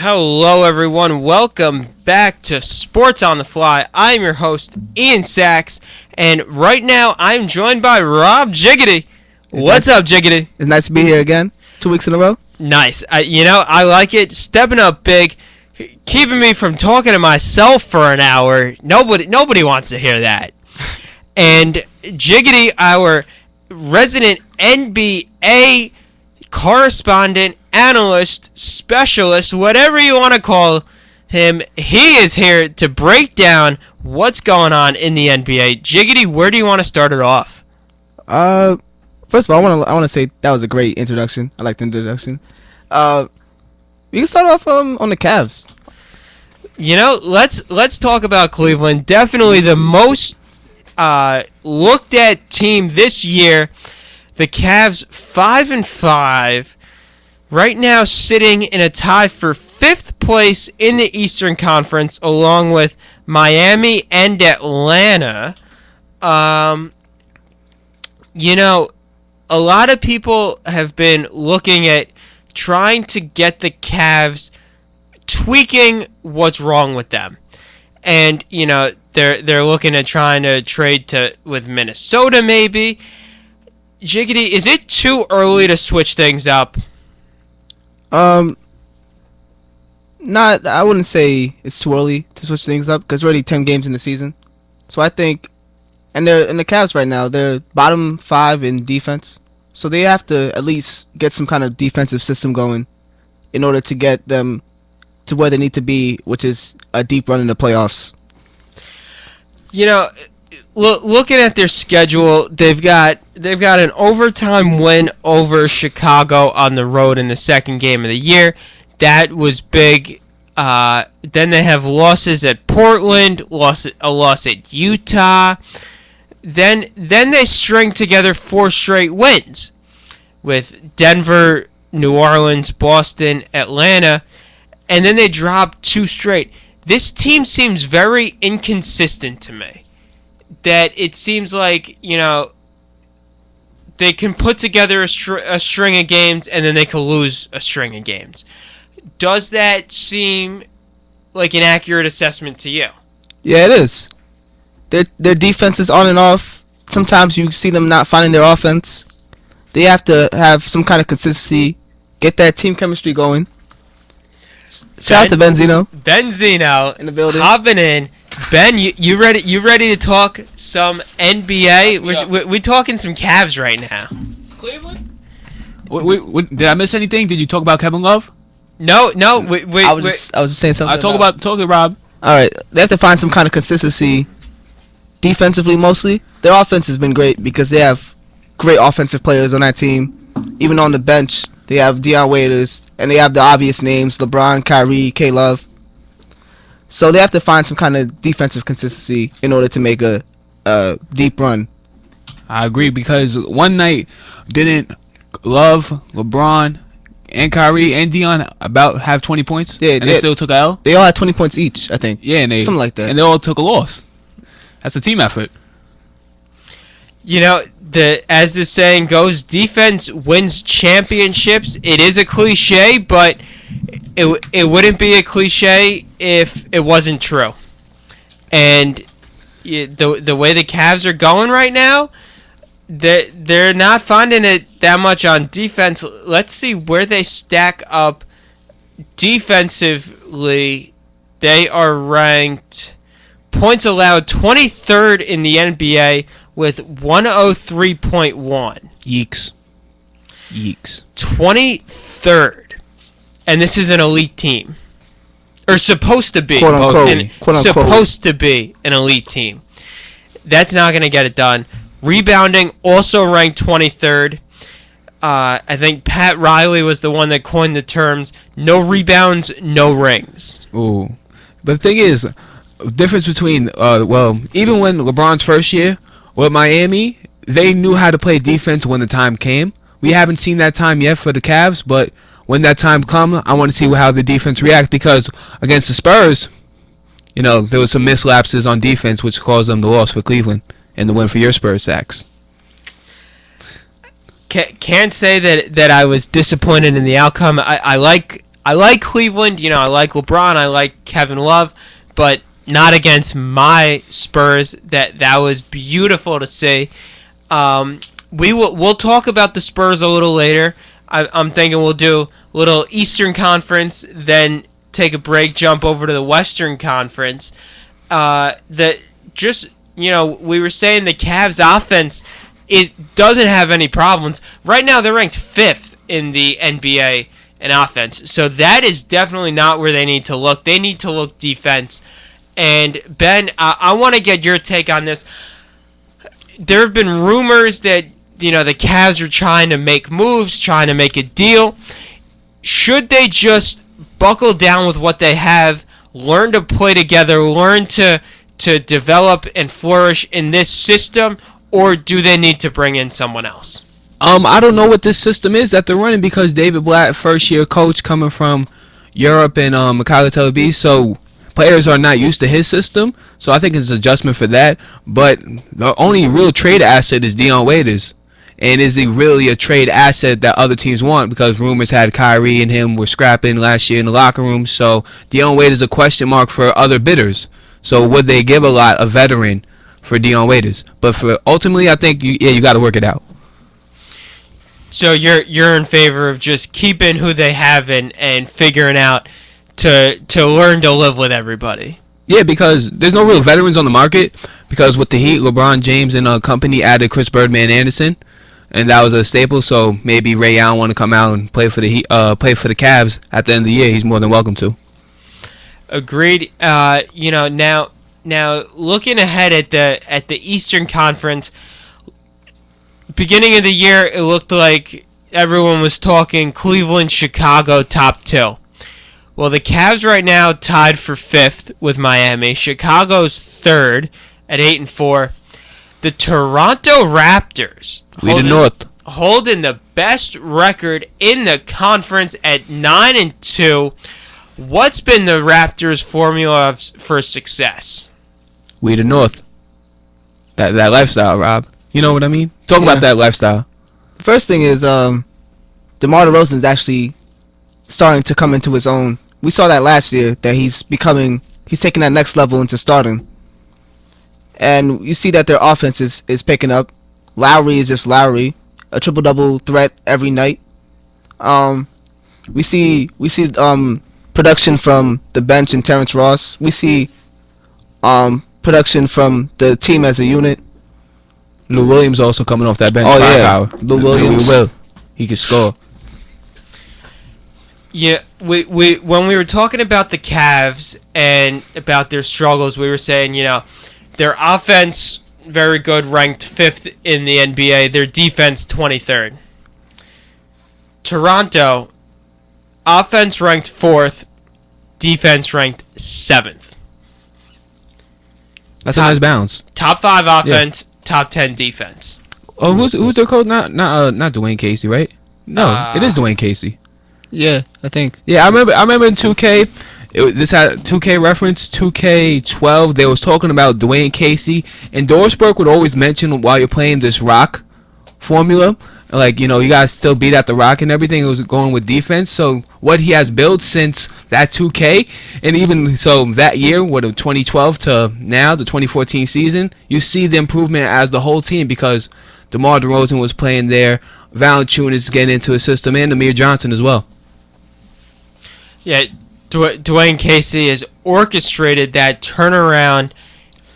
Hello, everyone. Welcome back to Sports on the Fly. I'm your host, Ian Sachs, and right now I'm joined by Rob Jiggity. What's up, Jiggity? It's nice to be here again. 2 weeks in a row. Nice. I like it. Stepping up big, keeping me from talking to myself for an hour. Nobody wants to hear that. And Jiggity, our resident NBA correspondent, analyst, specialist, whatever you want to call him, he is here to break down what's going on in the NBA. Jiggity, where do you want to start it off? First of all, I want to say that was a great introduction. I like the introduction. We can start off on the Cavs. Let's talk about Cleveland. Definitely the most looked at team this year. The Cavs 5-5, right now sitting in a tie for 5th place in the Eastern Conference, along with Miami and Atlanta. A lot of people have been looking at trying to get the Cavs tweaking what's wrong with them. And, they're looking at trying to trade with Minnesota maybe. Jiggity, is it too early to switch things up? I wouldn't say it's too early to switch things up because we're already 10 games in the season. So I think, and they're in the Cavs right now, they're bottom 5 in defense. So they have to at least get some kind of defensive system going in order to get them to where they need to be, which is a deep run in the playoffs. Looking at their schedule, they've got an overtime win over Chicago on the road in the second game of the year. That was big. Then they have losses at Portland, a loss at Utah. Then they string together 4 straight wins with Denver, New Orleans, Boston, Atlanta, and then they drop 2 straight. This team seems very inconsistent to me. That it seems like, they can put together a string of games and then they can lose a string of games. Does that seem like an accurate assessment to you? Yeah, it is. Their defense is on and off. Sometimes you see them not finding their offense. They have to have some kind of consistency, get that team chemistry going. Shout out to Benzino. Benzino in the building. Hopping in. Ben, you ready? You ready to talk some NBA? We're talking some Cavs right now. Cleveland. Did I miss anything? Did you talk about Kevin Love? No. I was just saying something. I talk to Rob. All right, they have to find some kind of consistency. Defensively, mostly, their offense has been great because they have great offensive players on that team. Even on the bench, they have Deion Waiters, and they have the obvious names: LeBron, Kyrie, K-Love. So they have to find some kind of defensive consistency in order to make a deep run. I agree because one night didn't Love, LeBron, and Kyrie and Deion about have 20 points? Yeah, and they still took a L? They all had 20 points each, I think. Yeah, something like that. And they all took a loss. That's a team effort. As the saying goes, defense wins championships. It is a cliche, but it wouldn't be a cliche if it wasn't true. And the way the Cavs are going right now, they're not finding it that much on defense. Let's see where they stack up defensively. They are ranked points allowed 23rd in the NBA with 103.1. Yeeks. 23rd. And this is an elite team. Or supposed to be. Quote unquote. Supposed to be an elite team. That's not going to get it done. Rebounding, also ranked 23rd. I think Pat Riley was the one that coined the terms, no rebounds, no rings. Ooh. But the thing is, the difference between, even when LeBron's first year with Miami, they knew how to play defense when the time came. We haven't seen that time yet for the Cavs, but when that time comes, I want to see how the defense reacts because against the Spurs, there was some mislapses on defense which caused them the loss for Cleveland and the win for your Spurs, Sacks. Can't say that I was disappointed in the outcome. I like I like Cleveland. I like LeBron. I like Kevin Love, but not against my Spurs. That was beautiful to see. We'll talk about the Spurs a little later. I'm thinking we'll do a little Eastern Conference, then take a break, jump over to the Western Conference. We were saying the Cavs offense doesn't have any problems. Right now they're ranked 5th in the NBA in offense. So that is definitely not where they need to look. They need to look defense. And Ben, I want to get your take on this. There have been rumors that the Cavs are trying to make moves, trying to make a deal. Should they just buckle down with what they have, learn to play together, learn to develop and flourish in this system, or do they need to bring in someone else? I don't know what this system is that they're running because David Blatt, first year coach coming from Europe and Mikhail Tel Aviv, so players are not used to his system. So I think it's an adjustment for that. But the only real trade asset is Dion Waiters. And is he really a trade asset that other teams want? Because rumors had Kyrie and him were scrapping last year in the locker room. So Dion Waiters is a question mark for other bidders. So would they give a veteran for Dion Waiters? But for ultimately, I think you got to work it out. So you're in favor of just keeping who they have and figuring out to learn to live with everybody. Yeah, because there's no real veterans on the market. Because with the Heat, LeBron James and company added Chris Birdman Anderson, and that was a staple. So maybe Ray Allen want to come out and play for the Cavs at the end of the year. He's more than welcome to. Agreed. Now looking ahead at the Eastern Conference. Beginning of the year, it looked like everyone was talking Cleveland, Chicago, top 2. Well, the Cavs right now tied for 5th with Miami. Chicago's 3rd at 8-4. The Toronto Raptors holding the best record in the conference at 9-2. What's been the Raptors' formula for success? We the North. That lifestyle, Rob. You know what I mean? Talk about that lifestyle. First thing is, DeMar DeRozan is actually starting to come into his own. We saw that last year that he's taking that next level into starting. And you see that their offense is picking up. Lowry is just Lowry, a triple-double threat every night. We see production from the bench and Terrence Ross. We see production from the team as a unit. Lou Williams also coming off that bench. Oh, yeah. Power. Lou Williams. He can score. Yeah, we when we were talking about the Cavs and about their struggles, we were saying, their offense, very good, ranked 5th in the NBA. Their defense, 23rd. Toronto, offense ranked 4th, defense ranked 7th. That's a nice balance. Top 5 offense, top 10 defense. Oh, who's their coach? Not Dwayne Casey, right? No, it is Dwayne Casey. Yeah, I think. Yeah, I remember in 2K, this had 2K reference, 2K12. They was talking about Dwayne Casey, and Doris Burke would always mention while you're playing this rock formula, like, you guys still beat at the rock and everything. It was going with defense. So what he has built since that 2K, and even so that year, 2012 to now, the 2014 season, you see the improvement as the whole team because DeMar DeRozan was playing there, Valanciunas is getting into his system, and Amir Johnson as well. Yeah, Dwayne Casey has orchestrated that turnaround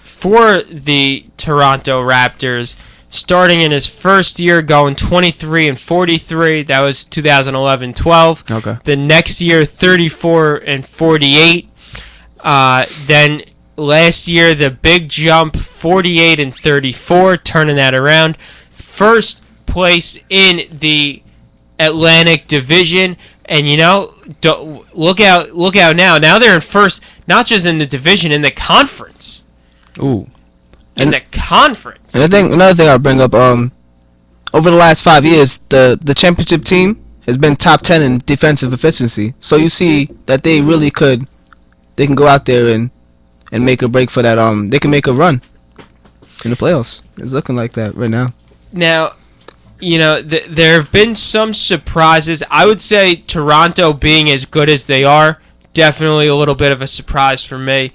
for the Toronto Raptors, starting in his first year going 23-43. That was 2011-12. Okay. The next year, 34-48. Then last year, the big jump, 48-34, turning that around. First place in the Atlantic Division. And look out now. Now they're in first, not just in the division, in the conference. Ooh. In the conference. And another thing I'll bring up, over the last 5 years, the championship team has been top 10 in defensive efficiency. So you see that they really can go out there and make a break for that. They can make a run in the playoffs. It's looking like that right now. Now, there have been some surprises. I would say Toronto being as good as they are, definitely a little bit of a surprise for me.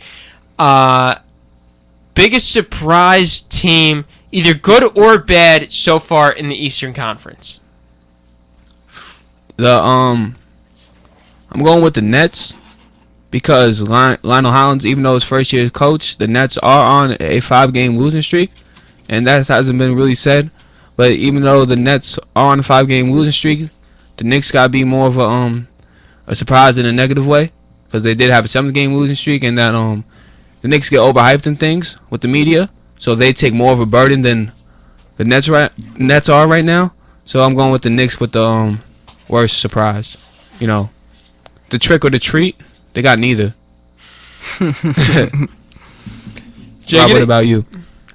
Biggest surprise team, either good or bad, so far in the Eastern Conference. I'm going with the Nets because Lionel Hollins, even though his first year as coach, the Nets are on a 5-game losing streak, and that hasn't been really said. But even though the Nets are on a 5-game losing streak, the Knicks got to be more of a surprise in a negative way because they did have a 7-game losing streak, and that the Knicks get overhyped in things with the media, so they take more of a burden than the Nets are right now. So I'm going with the Knicks with the worst surprise. The trick or the treat, they got neither. Rob, what about you?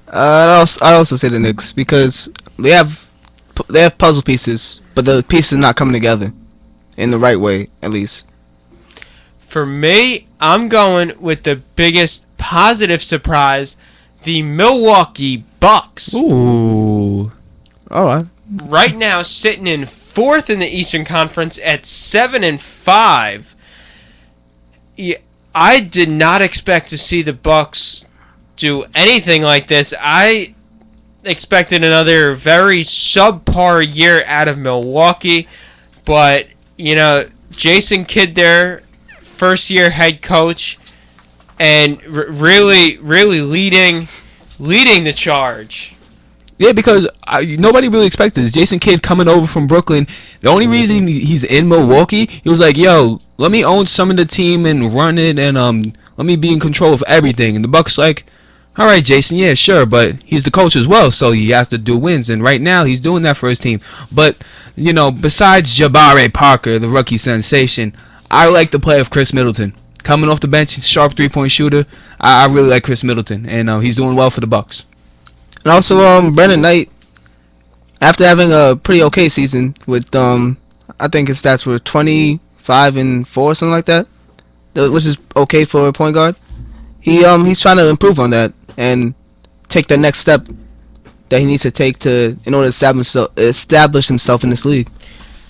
I also say the Knicks because they have puzzle pieces, but the pieces are not coming together in the right way, at least. For me, I'm going with the biggest positive surprise, the Milwaukee Bucks. Ooh. All right. Right now, sitting in 4th in the Eastern Conference at 7-5. Yeah, I did not expect to see the Bucks do anything like this. I expected another very subpar year out of Milwaukee, but Jason Kidd, their first-year head coach, and really leading the charge. Yeah, because nobody really expected this. Jason Kidd coming over from Brooklyn. The only reason he's in Milwaukee, he was like, yo, let me own some of the team and run it, and let me be in control of everything. And the Bucks like, all right, Jason, yeah, sure, but he's the coach as well, so he has to do wins. And right now, he's doing that for his team. But, besides Jabari Parker, the rookie sensation, I like the play of Chris Middleton. Coming off the bench, he's a sharp 3-point shooter. I really like Chris Middleton, and he's doing well for the Bucks. And also, Brandon Knight, after having a pretty okay season with, I think his stats were 25 and 4, something like that, which is okay for a point guard. He's trying to improve on that and take the next step that he needs to take in order to establish himself in this league.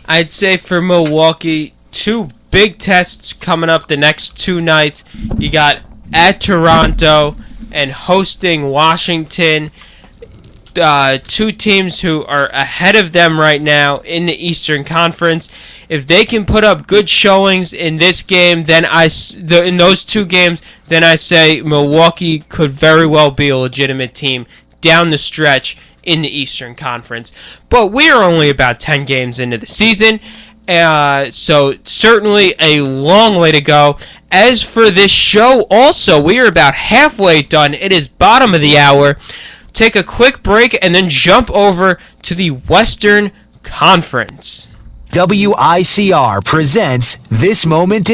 I'd say for Milwaukee, 2 big tests coming up the next 2 nights. You got at Toronto and hosting Washington. 2 teams who are ahead of them right now in the Eastern Conference. If they can put up good showings in this game, then in those 2 games, then I say Milwaukee could very well be a legitimate team down the stretch in the Eastern Conference. But we are only about 10 games into the season, so certainly a long way to go. As for this show, also, we are about halfway done. It is bottom of the hour. Take a quick break and then jump over to the Western Conference. WICR presents This Moment